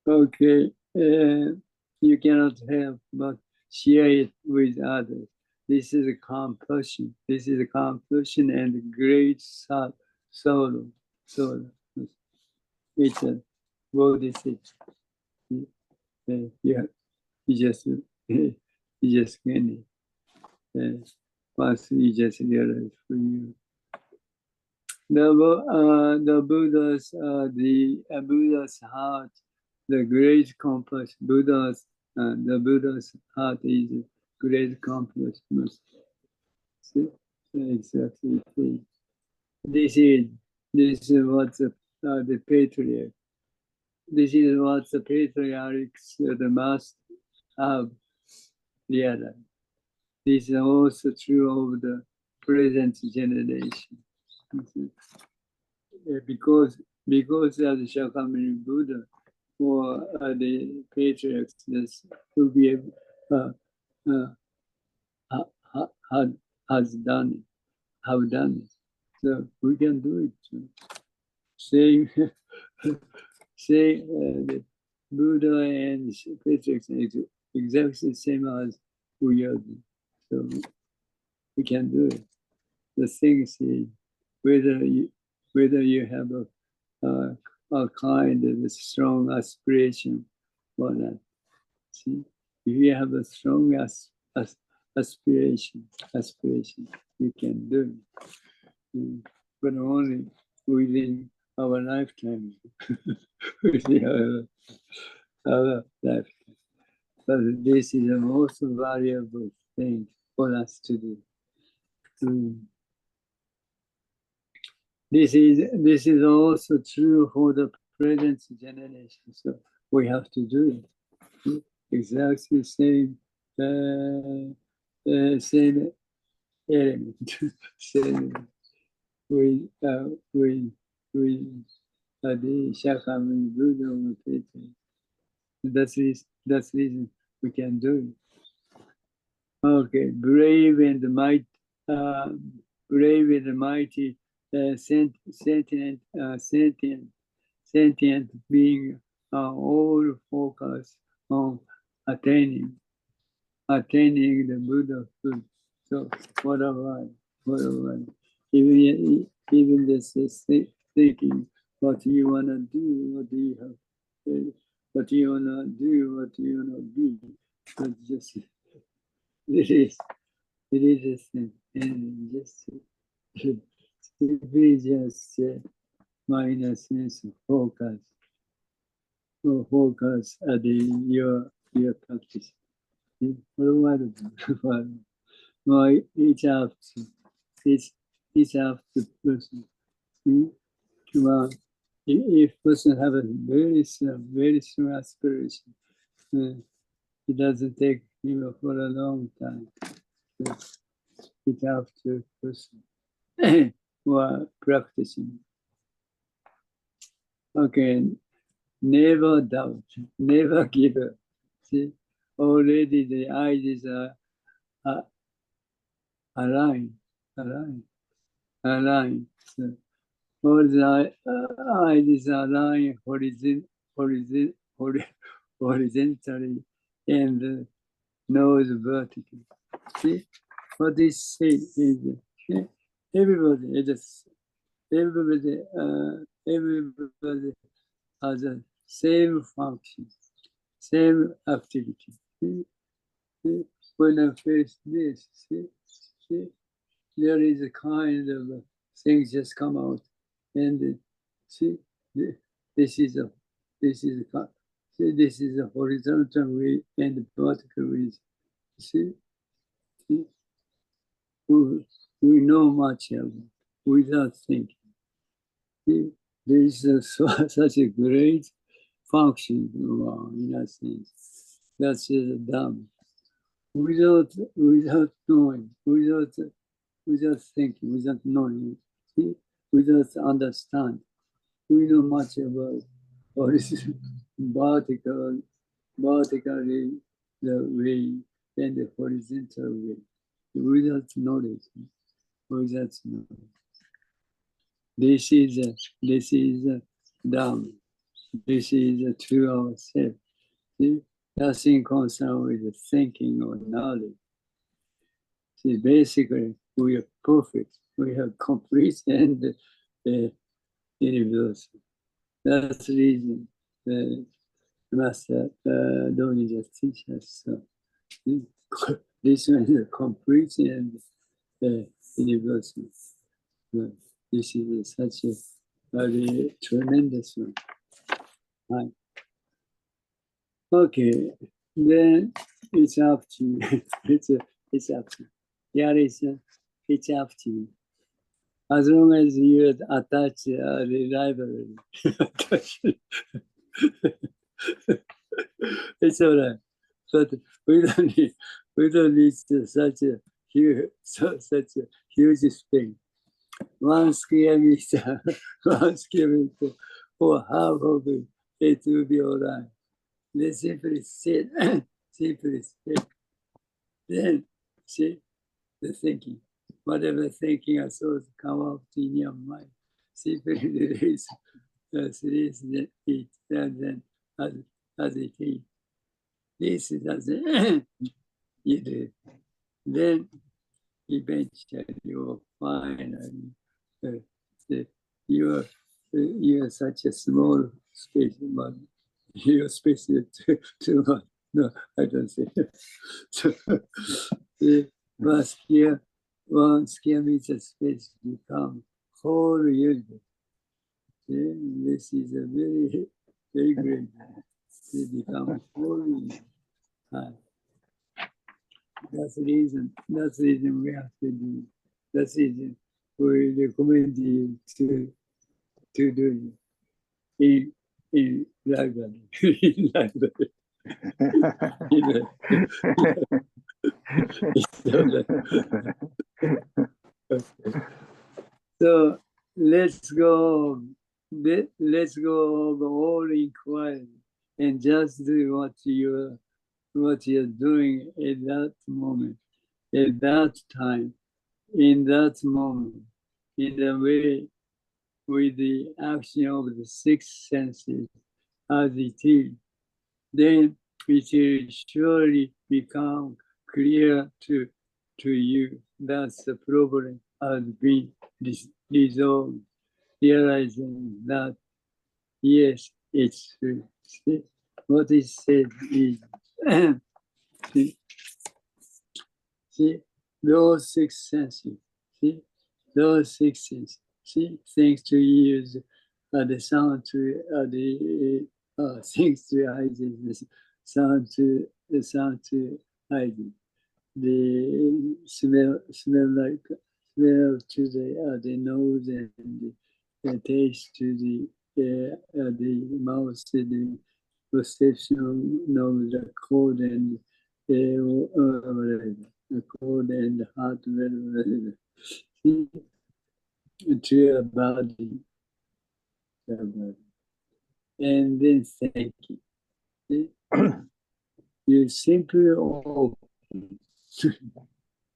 Okay. You cannot help but share it with others. This is a compulsion. This is a compulsion and great sorrow. It's a bodhisattva. Yeah, you just can once you just realize for you. The Buddha's Buddha's heart, the great compass. The Buddha's heart is a great compass. See, exactly. This is what the patriarch. This is what the patriarchs must have realized. This is also true of the present generation. Because as Shakyamuni Buddha or the patriarchs to be have done it. So we can do it too. Saying the Buddha and patriarchs is exactly the same as we are doing. So we can do it. The thing is whether you have a kind of strong aspiration or not. See, if you have a strong aspiration, you can do it. But only within our lifetime, within our lifetime. But this is the most valuable thing for us to do. This is also true for the present generation. So we have to do it. Exactly same same element. Same with the Shakyamuni Buddha. That's reason we can do it. Okay, brave and mighty, sentient being are all focused on attaining the Buddhahood. So what about even this is thinking what you wanna do, what do you have, what you wanna do, what you wanna be. But just it is a thing, and just simply just minor sense of focus, or focus at your practice. Well, each after person. Well, if person have a very strong aspiration, it doesn't take him for a long time. Each after person who are practicing. Okay, never doubt, never give up. See, already the ideas are aligned. So all the ideas are aligned horizontally and nose vertically. See, what this say is everybody has the same function, same activity. See? When I face this, see, there is a kind of things just come out, and see, this is a horizontal way and vertical way. See, we know much of it without thinking. See, there is such a great function in a sense. That's Dhamma. Without knowing, without thinking, without knowing, see, without understanding, we know much about what is vertically the way and the horizontal way. Without knowledge. This is Dhamma. This is to ourselves. See? Nothing concerned with thinking or knowledge. See, basically, we are perfect. We have complete and universal. That's the reason the Master Dojo just teach us. So, this one is complete and universal. So, this is such a very tremendous one. Right. Okay, then it's up to you. it's up to you. Yeah, it's up to you. As long as you attach reliability, it's all right. But we don't need such a huge thing. 1 square meter, 1 square meter, or half of it, it will be all right. Let's simply sit, Then, see, the thinking. Whatever thinking or thoughts come up in your mind, simply release it, and then as it is. This doesn't you do. Then eventually you will find you are such a small space, but your space is too much. No, I don't say that. So, the 1 square meter space become whole universe. This is a very, very great. They become whole universe. That's the reason we have to do. That's the reason we recommend you to do it in library. In library. So let's go over all inquiry. and just do what you're doing at that moment, at that time, in that moment, in the way with the action of the six senses as it is, then it will surely become clear to you that the problem has been resolved, realizing that, yes, it's true. See, what is said is, see, those six senses, see, those six senses, see, thanks to ears, the sound to things to eyes, the sound to eyes, the smell to the nose, and the taste to the mouth, the perception of the cold and whatever, the cold and hot, whatever, to your body, and then thinking. You simply open.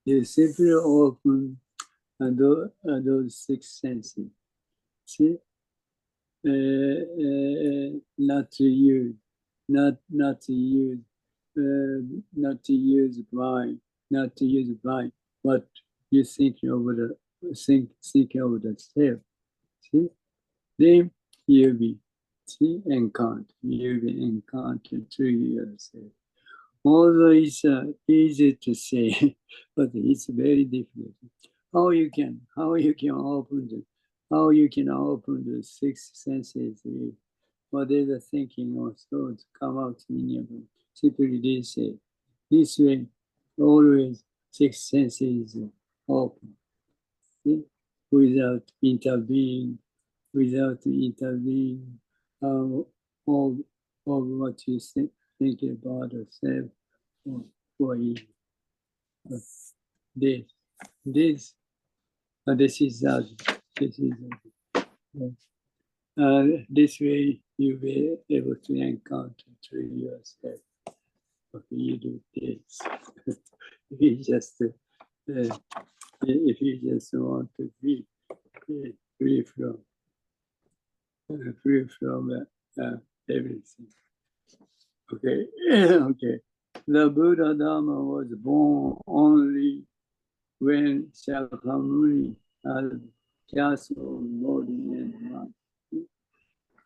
You simply open those six senses. See, not to use, not to use, not to use mind, but you think over the self. See, then you'll be encounter. You'll be encountered to yourself. Although it's easy to say, but it's very difficult. How you can open the six senses, whatever thinking or thoughts come out in your mind. Simply this way, always six senses open, without intervening, all what you think about yourself or you. This is that. This way you'll be able to encounter through yourself. What you do this. If you just want to be free from everything. Okay. Okay. The Buddha Dharma was born only when Shakyamuni had castle, body, and mind.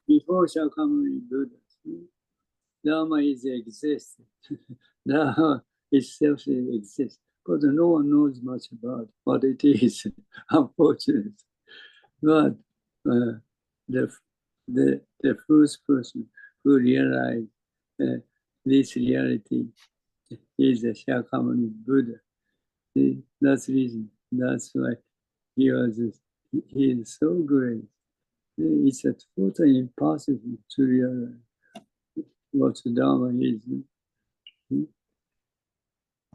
Before Shakyamuni Buddha, Dharma is existent. Dharma itself exists, but no one knows much about what it is, unfortunately. But the first person who realized this reality is the Shakyamuni Buddha. That's the reason. That's why he is so great. It's totally impossible to realize what Dharma is.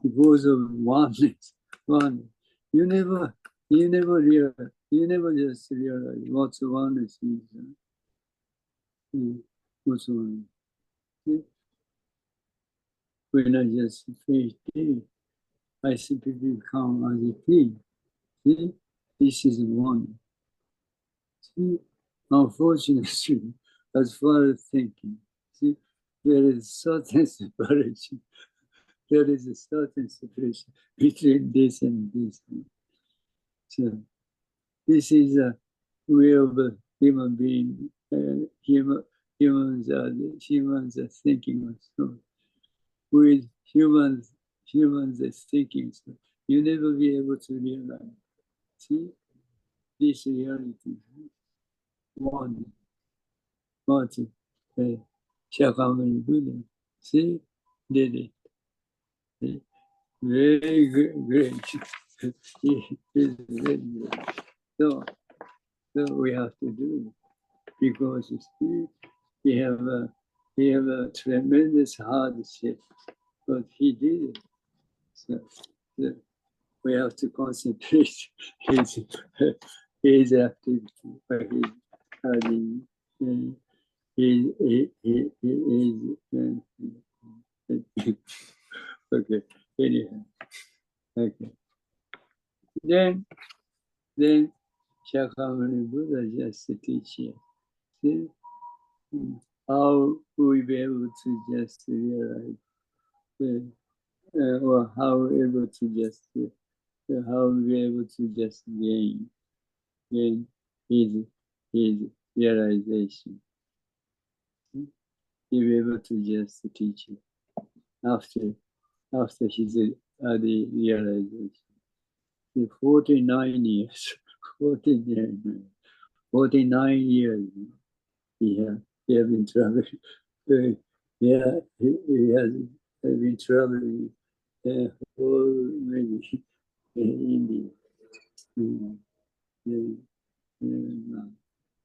Because of oneness. You never realize. You never just realize what oneness is. What's oneness? When I just feel it, I simply become as a thing. See, this is one. See, unfortunately, as far as thinking, see, there is certain separation. There is a certain separation between this and this. So, this is a way of a human being. Humans are thinking of so. With humans are thinking so. You never be able to realize. See, this reality. One, Shakyamuni Buddha. See, did it. See? Very great. So we have to do it because you see, he have a tremendous hardship, but he did it. So we have to concentrate his activity, his okay, anyhow, okay. Then Shakyamuni Buddha just teach you. See, how we be able to just realize, or how we able to just, how we be able to just gain his realization. He be able to just teach you after his the realization. 49 years, 49 years, he have been traveling. He has been traveling whole many India.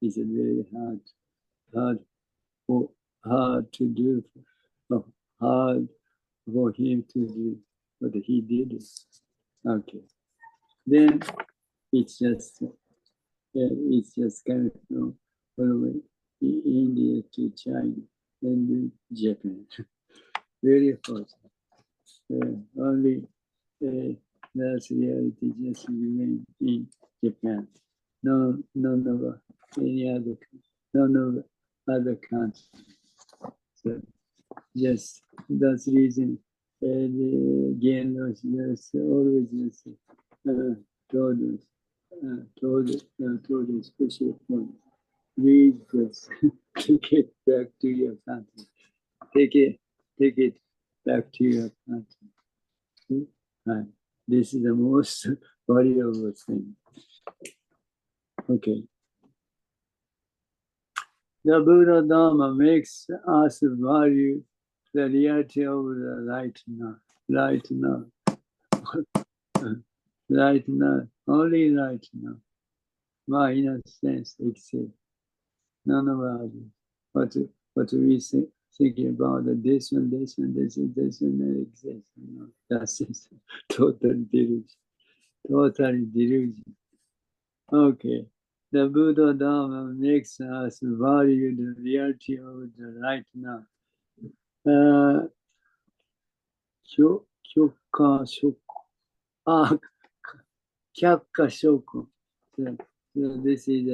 It's a very hard to do, hard for him to do, but he did it. Okay. Then it's just kind of from India to China and then Japan. Very fast. Only that's reality just remain in Japan. None of any other, none of other countries. So just that's reason. Again, just always just told us special point. Please just take it back to your country. Take it back to your country. Right. This is the most valuable thing. Okay. The Buddha Dharma makes us value the reality of the light now. Light now. Light now. Only light now. My inner sense except none of others. What we thinking about this one exists. No, that's just total delusion. Totally delusion. Okay. The Buddha Dharma makes us value the reality of the right now. Kyakka Shoko. So this is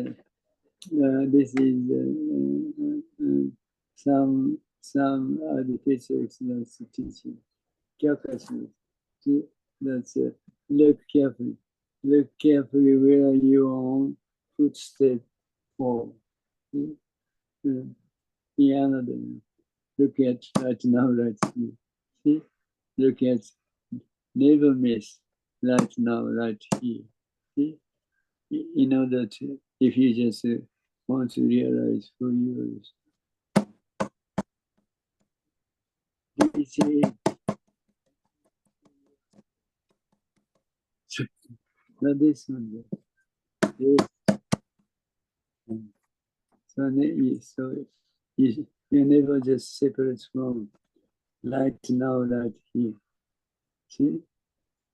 some the physics that's teaching. Kyakka Shoko. That's look carefully. Look carefully where your own footstep fall. Another. Look at right now, right here. See? Look at never miss right now, right here. See? In order to, if you just want to realize who you are. This is not this one. This. So you never just separate from right now, right here. See?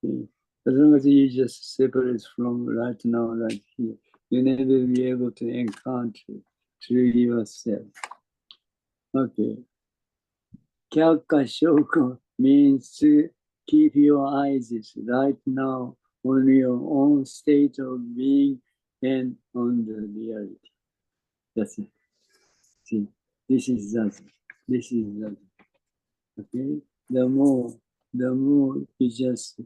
As long as you just separate from right now, right here, you never be able to encounter through yourself. Okay. Kyakka Shoko means to keep your eyes right now on your own state of being and on the reality. That's it. See, this is that. This is that. Okay? The more you just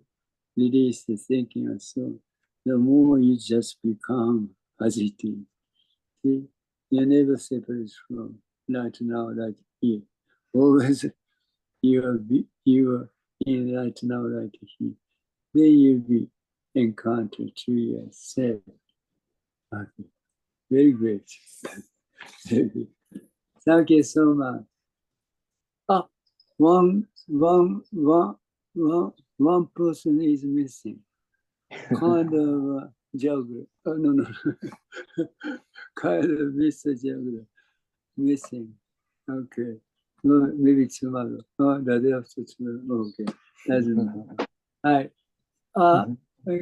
release the thinking and so, the more you just become positive. See, you never separate from right now, right here. Always you are in right now, right here. Then you be encountered to yourself. Okay. Very great. Thank you so much. Ah, one person is missing. Kind of juggler. Oh, no. Kind of Mr. Juggler. Missing. Okay. Well, maybe tomorrow. Oh, the day after tomorrow. Okay. Doesn't matter. Hi.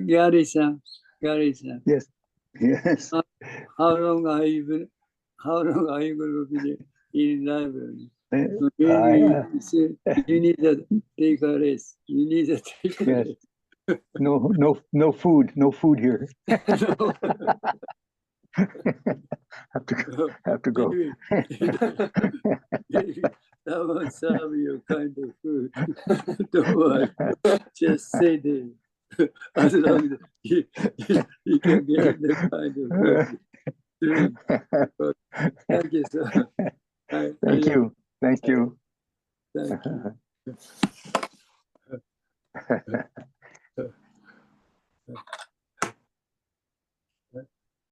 Gary-san. Yes. How long are you going to be there? in library. I, You need to take a rest. You need to take a yes. rest. No food here. No. have to go. Maybe someone serve you kind of food. Don't worry. Just say this. As long as you can get the kind of food. Thank you, sir. Thank you. Thank you. Thank you.